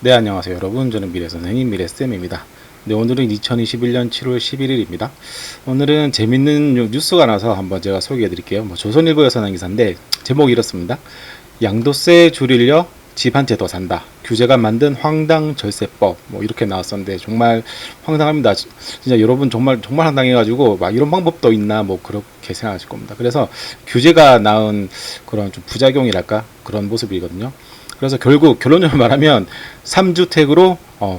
네, 안녕하세요 여러분. 저는 미래선생님 미래쌤입니다. 네, 오늘은 2021년 7월 11일입니다. 오늘은 재밌는 뉴스가 나서 한번 제가 소개해 드릴게요. 조선일보에서 난 기사인데 제목이 이렇습니다. 양도세 줄이려 집 한 채 더 산다. 규제가 만든 황당 절세법. 이렇게 나왔었는데 정말 황당합니다. 진짜 여러분 정말 황당해가지고 막 이런 방법도 있나 그렇게 생각하실 겁니다. 그래서 규제가 낳은 그런 좀 부작용이랄까 그런 모습이거든요. 그래서 결국 결론적으로 말하면 3주택으로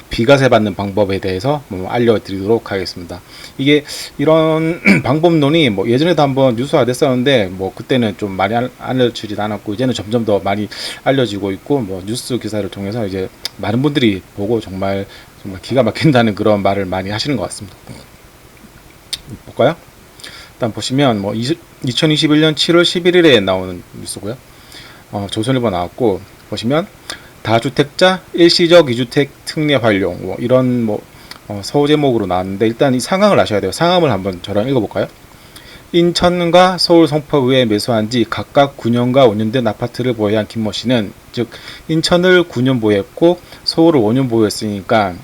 비과세 받는 방법에 대해서 알려드리도록 하겠습니다. 이게 이런 방법론이 예전에도 한번 뉴스화 됐었는데 그때는 좀 많이 알려지지 않았고 이제는 점점 더 많이 알려지고 있고 뉴스 기사를 통해서 이제 많은 분들이 보고 정말 기가 막힌다는 그런 말을 많이 하시는 것 같습니다. 볼까요? 일단 보시면 2021년 7월 11일에 나오는 뉴스고요. 조선일보 나왔고 보시면 다주택자 일시적 2주택 특례 활용 이런 서제목으로 나왔는데 일단 이 상황을 아셔야 돼요. 상황을 한번 저랑 읽어볼까요? 인천과 서울 송파구에 매수한 지 각각 9년과 5년 된 아파트를 보유한 김모 씨는 즉 인천을 9년 보유했고 서울을 5년 보유했으니까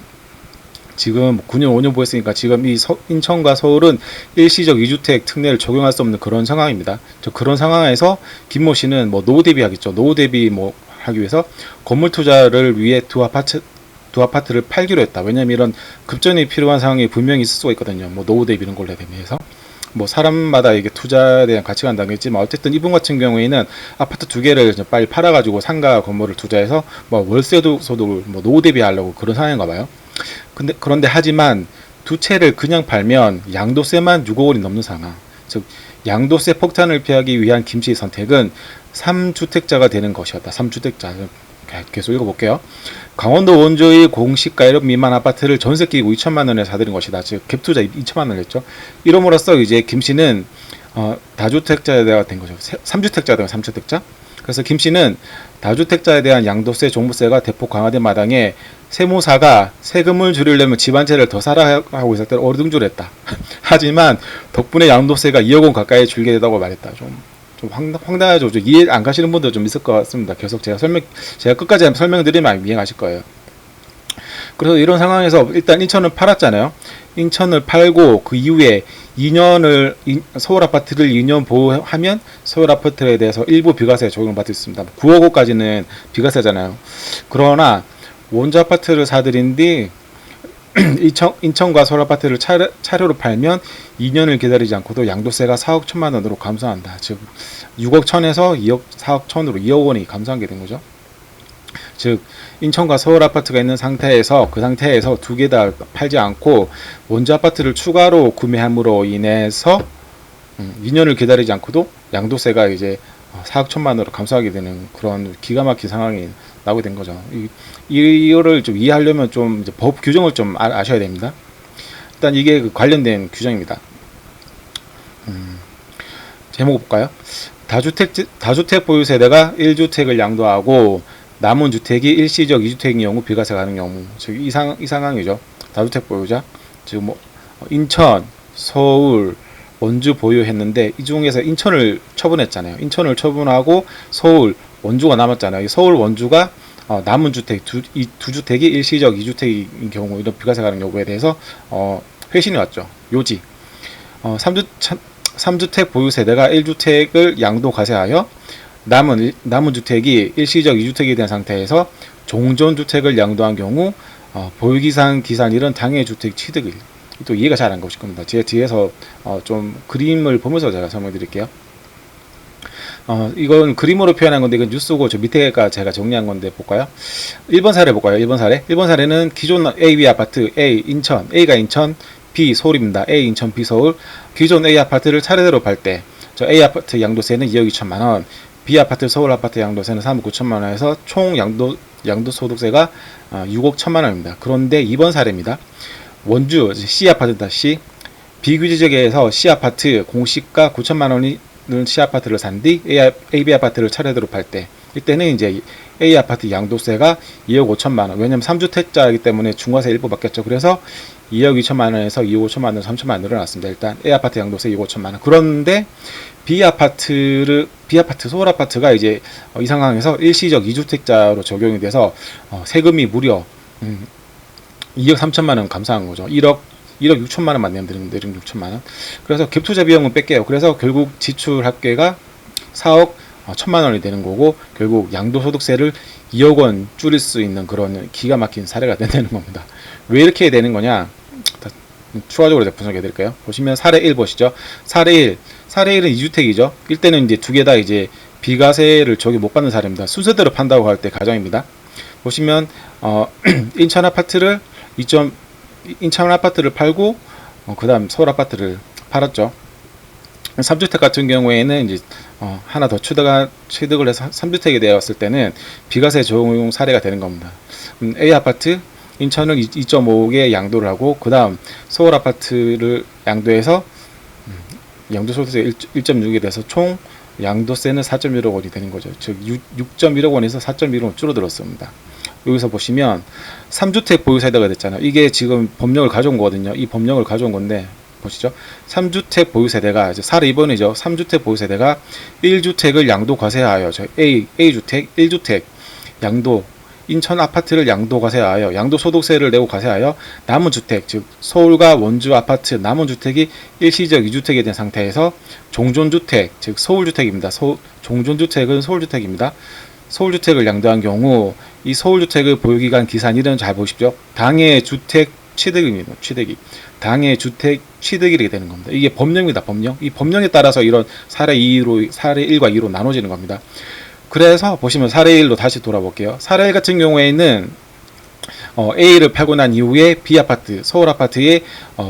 지금 9년 5년 보였으니까 지금 이 인천과 서울은 일시적 2주택 특례를 적용할 수 없는 그런 상황입니다. 그런 상황에서 김모 씨는 노후 대비하겠죠. 노후 대비 하기 위해서 건물 투자를 위해 두 아파트를 팔기로 했다. 왜냐하면 이런 급전이 필요한 상황이 분명히 있을 수가 있거든요. 노후 대비 이런 걸로 대비해서 사람마다 이게 투자에 대한 가치가 다르겠지만 어쨌든 이분 같은 경우에는 아파트 두 개를 빨리 팔아가지고 상가 건물을 투자해서 월세 소득을 노후 대비하려고 그런 상황인가 봐요. 그런데 하지만 두 채를 그냥 팔면 양도세만 6억 원이 넘는 상황. 즉 양도세 폭탄을 피하기 위한 김 씨의 선택은 3주택자가 되는 것이었다. 3주택자. 계속 읽어볼게요. 강원도 원주의 공시가 1억 미만 아파트를 전세 끼고 2천만 원에 사들인 것이다. 즉 갭투자 2천만 원을 했죠. 이름으로써 이제 김 씨는 다주택자가 된 거죠. 3주택자가 되면 3주택자. 그래서 김 씨는 다주택자에 대한 양도세, 종부세가 대폭 강화된 마당에 세무사가 세금을 줄이려면 집 한 채를 더 사라 하고 있을 때 어리둥절했다. 하지만 덕분에 양도세가 2억 원 가까이 줄게 되다고 말했다. 좀 황당하죠. 이해 안 가시는 분도 좀 있을 것 같습니다. 계속 제가 끝까지 설명드리면 이해 가실 거예요. 그래서 이런 상황에서 일단 인천을 팔았잖아요. 인천을 팔고 그 이후에 서울 아파트를 2년 보호하면 서울 아파트에 대해서 일부 비과세 적용을 받을 수 있습니다. 9억 원까지는 비과세잖아요. 그러나 원조 아파트를 사들인 뒤 인천과 서울 아파트를 차례로 팔면 2년을 기다리지 않고도 양도세가 4억 1천만 원으로 감소한다. 즉 6억 1천에서 4억 1천으로 2억 원이 감소한 게 된 거죠. 즉 인천과 서울 아파트가 있는 상태에서 그 상태에서 두 개 다 팔지 않고 원조 아파트를 추가로 구매함으로 인해서 2년을 기다리지 않고도 양도세가 이제 4억 1천만 원으로 감소하게 되는 그런 기가 막힌 상황이 나오게 된 거죠. 이거를 좀 이해하려면 좀 이제 법 규정을 좀 아셔야 됩니다. 일단 이게 관련된 규정입니다. 제목 볼까요? 다주택 보유 세대가 1주택을 양도하고 남은 주택이 일시적 2주택인 경우 비과세 가능 경우, 즉 이 상황이죠. 다주택 보유자, 지금 인천, 서울, 원주 보유했는데 이 중에서 인천을 처분했잖아요. 인천을 처분하고 서울, 원주가 남았잖아요. 서울 원주가 남은 주택 이 두 주택이 일시적 2주택인 경우 이런 비과세 가능 여부에 대해서 회신이 왔죠. 요지 3주택 보유 세대가 1주택을 양도 과세하여 남은 주택이 일시적 2주택이 된 상태에서 종전주택을 양도한 경우 보유기산일은 당해 주택 취득일. 또 이해가 잘 안 가실 겁니다. 제 뒤에서 좀 그림을 보면서 제가 설명드릴게요. 이건 그림으로 표현한 건데 이건 뉴스고 저 밑에가 제가 정리한 건데 볼까요? 1번 사례 볼까요? 1번 사례는 기존 A, B 아파트 A 인천, A가 인천, B 서울입니다. A 인천, B 서울. 기존 A 아파트를 차례대로 팔 때 저 A 아파트 양도세는 2억 2천만 원, B 아파트 서울 아파트 양도세는 3억 9천만 원에서 총 양도소득세가 6억 1천만 원입니다. 그런데 2번 사례입니다. 원주 C 아파트다. C 비규제지역에서 C 아파트 공시가 9천만 원이 C 아파트를 산 뒤 A, B 아파트를 차례대로 팔 때 이때는 이제 A 아파트 양도세가 2억 5천만 원. 왜냐면 3주택자이기 때문에 중과세 일부 받겠죠. 그래서 2억 2천만 원에서 2억 5천만 원, 3천만 원 늘어났습니다. 일단 A 아파트 양도세 2억 5천만 원. 그런데 B 아파트 서울 아파트가 이제 이 상황에서 일시적 2주택자로 적용이 돼서 세금이 무려 2억 3천만 원 감사한 거죠. 1억 6천만 원만 내면 되는 6천만 원. 그래서 갭 투자 비용은 뺄게요. 그래서 결국 지출 합계가 4억 1천만 원이 되는 거고, 결국 양도소득세를 2억 원 줄일 수 있는 그런 기가 막힌 사례가 된다는 겁니다. 왜 이렇게 되는 거냐? 추가적으로 제가 분석해 드릴까요? 보시면 사례 1 보시죠. 사례 1은 2주택이죠. 이때는 이제 두 개 다 이제 비과세를 적용 못 받는 사례입니다. 순서대로 판다고 할 때 가정입니다. 보시면 인천 아파트를 팔고 그다음 서울 아파트를 팔았죠. 3주택 같은 경우에는 이제 하나 더 취득을 해서 3주택이 되었을 때는 비과세 적용 사례가 되는 겁니다. A 아파트 인천을 2.5개 양도를 하고 그 다음 서울 아파트를 양도해서 양도소득세 1.6에 대해서 총 양도세는 4.1억 원이 되는 거죠. 즉 6.1억 원에서 4.1억 원 줄어들었습니다. 여기서 보시면 3주택 보유세대가 됐잖아요. 이게 지금 법령을 가져온 거거든요. 이 법령을 가져온 건데 보시죠. 3주택 보유세대가 이제 사례 2번이죠. 3주택 보유세대가 1주택을 양도 과세하여 A주택 1주택 양도 인천 아파트를 양도 과세하여 양도소득세를 내고 과세하여 남은 주택, 즉 서울과 원주 아파트 남은 주택이 일시적 2주택이 된 상태에서 종전주택, 즉 서울주택입니다. 종전주택은 서울주택입니다. 서울주택을 양도한 경우 이 서울주택의 보유기간 기산일은 잘 보십시오. 당해 주택 취득입니다. 당해 주택 취득일이 되는 겁니다. 이게 법령입니다. 법령. 이 법령에 따라서 이런 사례 1과 2로 나눠지는 겁니다. 그래서 보시면 사례 1로 다시 돌아볼게요. 사례 1 같은 경우에는 A를 팔고 난 이후에 B 아파트, 서울 아파트의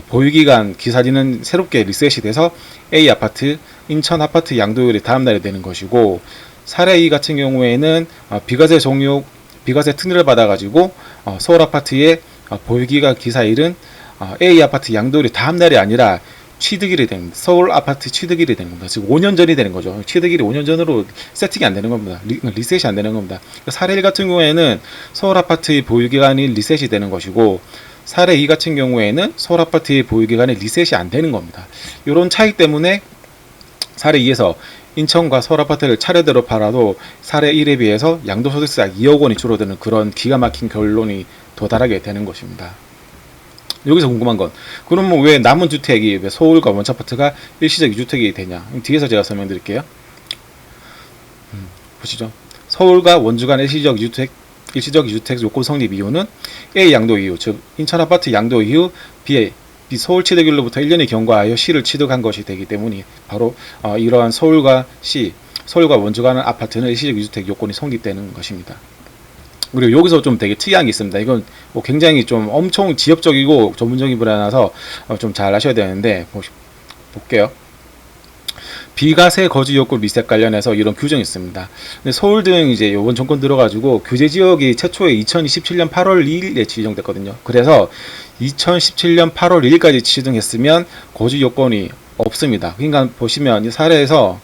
보유기간 기산일은 새롭게 리셋이 돼서 A 아파트, 인천 아파트 양도율이 다음날에 되는 것이고, 사례 2 같은 경우에는 비과세 특례를 받아가지고 서울 아파트의 보유기간 기사일은 A 아파트 양도율이 다음날이 아니라 취득일이 됩니다. 서울 아파트 취득일이 되는 겁니다. 즉 5년 전이 되는 거죠. 취득일이 5년 전으로 세팅이 안 되는 겁니다. 리셋이 안 되는 겁니다. 사례 1 같은 경우에는 서울 아파트의 보유기간이 리셋이 되는 것이고, 사례 2 같은 경우에는 서울 아파트의 보유기간이 리셋이 안 되는 겁니다. 이런 차이 때문에 사례 2에서 인천과 서울 아파트를 차례대로 팔아도 사례 1에 비해서 양도소득세가 2억 원이 줄어드는 그런 기가 막힌 결론이 도달하게 되는 것입니다. 여기서 궁금한 건, 그러면 왜 남은 주택이 왜 서울과 원주 아파트가 일시적 2주택이 되냐? 뒤에서 제가 설명드릴게요. 보시죠. 서울과 원주 간 일시적 2주택 요건 성립 이유는 A 양도 이후, 즉 인천 아파트 양도 이후 B 서울 취득일로부터 1년이 경과하여 C를 취득한 것이 되기 때문에 바로 이러한 서울과 원주 간 아파트는 일시적 2주택 요건이 성립되는 것입니다. 그리고 여기서 좀 되게 특이한 게 있습니다. 이건 굉장히 좀 엄청 지역적이고 전문적인 분야라서 좀 잘 아셔야 되는데, 볼게요. 비과세 거주 요건 리셋 관련해서 이런 규정이 있습니다. 근데 서울 등 이제 이번 정권 들어가지고 규제 지역이 최초에 2017년 8월 2일에 지정됐거든요. 그래서 2017년 8월 2일까지 지정했으면 거주 요건이 없습니다. 그러니까 보시면 이 사례에서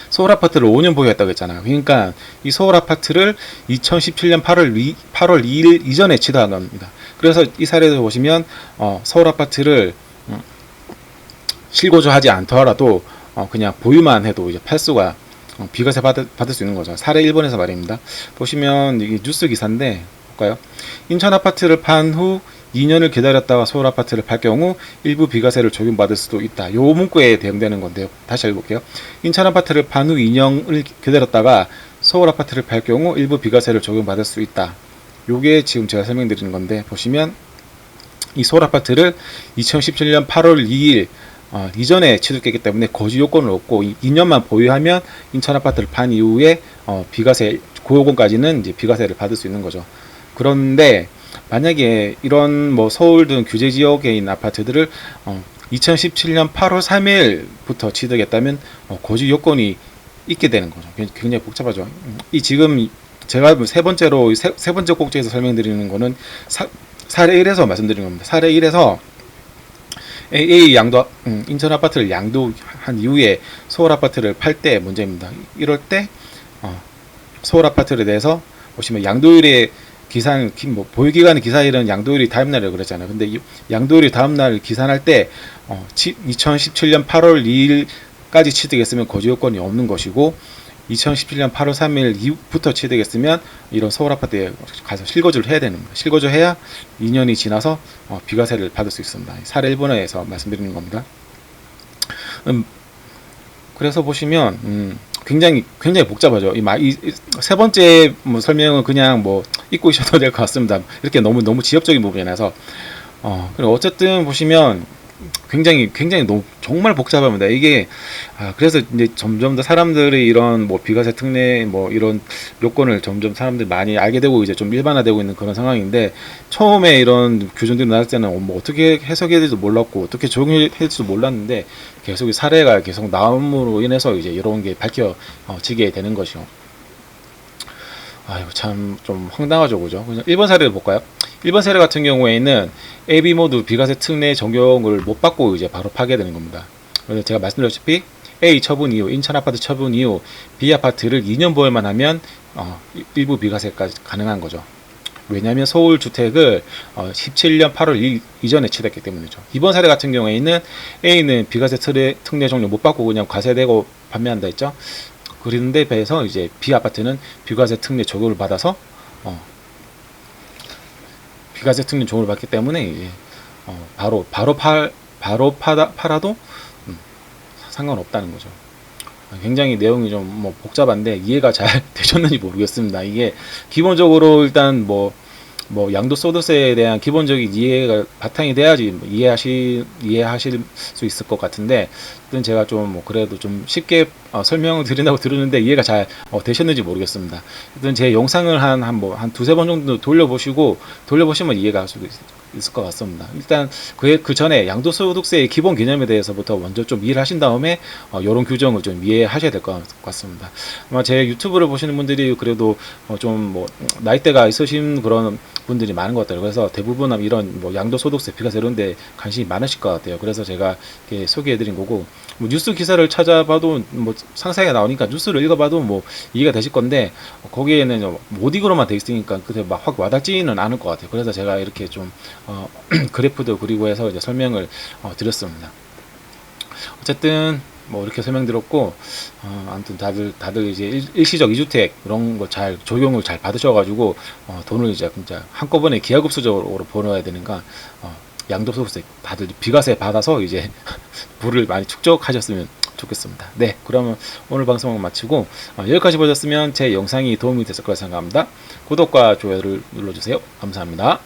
서울 아파트를 5년 보유했다고 했잖아요. 그러니까 이 서울 아파트를 2017년 8월 2일 이전에 취득한 겁니다. 그래서 이 사례에서 보시면 서울 아파트를 실거주하지 않더라도 그냥 보유만 해도 이제 팔수가 비과세 받을 수 있는 거죠. 사례 1번에서 말입니다. 보시면 이게 뉴스 기사인데 볼까요? 인천 아파트를 판 후 2년을 기다렸다가 서울 아파트를 팔 경우 일부 비과세를 적용받을 수도 있다. 요 문구에 대응되는 건데요. 다시 읽어볼게요. 인천 아파트를 판 후 2년을 기다렸다가 서울 아파트를 팔 경우 일부 비과세를 적용받을 수 있다. 요게 지금 제가 설명드리는 건데, 보시면 이 서울 아파트를 2017년 8월 2일 이전에 취득했기 때문에 거주 요건을 얻고 2년만 보유하면 인천 아파트를 판 이후에 비과세 그 요건까지는 이제 비과세를 받을 수 있는 거죠. 그런데 만약에 이런 뭐 서울 등 규제 지역에 있는 아파트들을 2017년 8월 3일부터 취득했다면 거주 요건이 있게 되는 거죠. 굉장히 복잡하죠. 이 지금 제가 세 번째 꼭지에서 설명드리는 거는 사례 1에서 말씀드리는 겁니다. 사례 1에서 A 인천 아파트를 양도한 이후에 서울 아파트를 팔 때 문제입니다. 이럴 때 서울 아파트에 대해서 보시면 양도일에 뭐 보유기간의 기사일은 양도일이 다음날이라고 그랬잖아요. 근데 이 양도일이 다음날 기산할 때 2017년 8월 2일까지 취득했으면 거주 요건이 없는 것이고 2017년 8월 3일 이후부터 취득했으면 이런 서울 아파트에 가서 실거주를 해야 되는 거예요. 실거주해야 2년이 지나서 비과세를 받을 수 있습니다. 사례 1번에서 말씀드리는 겁니다. 그래서 보시면 굉장히 복잡하죠. 이 세 번째 뭐 설명은 그냥 뭐 잊고 있어도 될 것 같습니다. 이렇게 너무 지엽적인 부분이라서 그리고 어쨌든 보시면 굉장히 너무 정말 복잡합니다. 이게 그래서 이제 점점 더 사람들이 이런 뭐 비과세 특례 뭐 이런 요건을 점점 사람들이 많이 알게 되고 이제 좀 일반화되고 있는 그런 상황인데, 처음에 이런 규정들이 나올 때는 뭐 어떻게 해석해야 될지도 몰랐고 어떻게 적용해야 될지도 몰랐는데 계속 이 사례가 계속 나옴으로 인해서 이제 이런 게 밝혀지게 되는 것이요. 아이고 참 좀 황당하죠, 그죠? 그냥 1번 사례를 볼까요? 1번 사례 같은 경우에는 AB 모두 비과세 특례 적용을 못 받고 이제 바로 파괴되는 겁니다. 그래서 제가 말씀드렸다시피 A 처분 이후, 인천 아파트 처분 이후 B 아파트를 2년 보유만 하면 일부 비과세까지 가능한 거죠. 왜냐하면 서울 주택을 17년 8월 2일 이전에 취득했기 때문이죠. 이번 사례 같은 경우에는 A는 비과세 특례 적용 못 받고 그냥 과세되고 판매한다 했죠. 그런데 비해서 이제 B 아파트는 비과세 특례 적용을 받아서 비과세 특례 적용을 받기 때문에 이제 바로 팔아도 상관없다는 거죠. 굉장히 내용이 좀 뭐 복잡한데 이해가 잘 되셨는지 모르겠습니다. 이게 기본적으로 일단 뭐 양도소득세에 대한 기본적인 이해가 바탕이 돼야지 이해하실 수 있을 것 같은데, 일단 제가 좀 뭐 그래도 좀 쉽게 설명을 드린다고 들었는데 이해가 잘 되셨는지 모르겠습니다. 일단 제 영상을 한 두세 번 정도 돌려보시면 이해가 할 수도 있을 것 같습니다. 일단 그 전에 양도소득세의 기본 개념에 대해서부터 먼저 좀 이해를 하신 다음에 이런 규정을 좀 이해하셔야 될 것 같습니다. 아마 제 유튜브를 보시는 분들이 그래도 좀 뭐 나이대가 있으신 그런 분들이 많은 것 같아요. 그래서 대부분 이런 뭐 양도소득세, 비과세 이런 데 관심이 많으실 것 같아요. 그래서 제가 이렇게 소개해드린 거고, 뭐 뉴스 기사를 찾아봐도 뭐 상세하게 나오니까 뉴스를 읽어봐도 뭐 이해가 되실 건데, 거기에는 모딩으로만 돼 있으니까 그게 막 확 와닿지는 않을 것 같아요. 그래서 제가 이렇게 좀 그래프도 그리고 해서 이제 설명을 드렸습니다. 어쨌든 뭐 이렇게 설명드렸고, 아무튼 다들 이제 일시적 2주택 이런 거 잘 적용을 잘 받으셔가지고 돈을 이제 진짜 한꺼번에 기하급수적으로 벌어야 되니까 양도소득세 다들 비과세 받아서 이제 부를 많이 축적하셨으면 좋겠습니다. 네, 그러면 오늘 방송을 마치고 여기까지 보셨으면 제 영상이 도움이 됐을 거라 생각합니다. 구독과 좋아요를 눌러주세요. 감사합니다.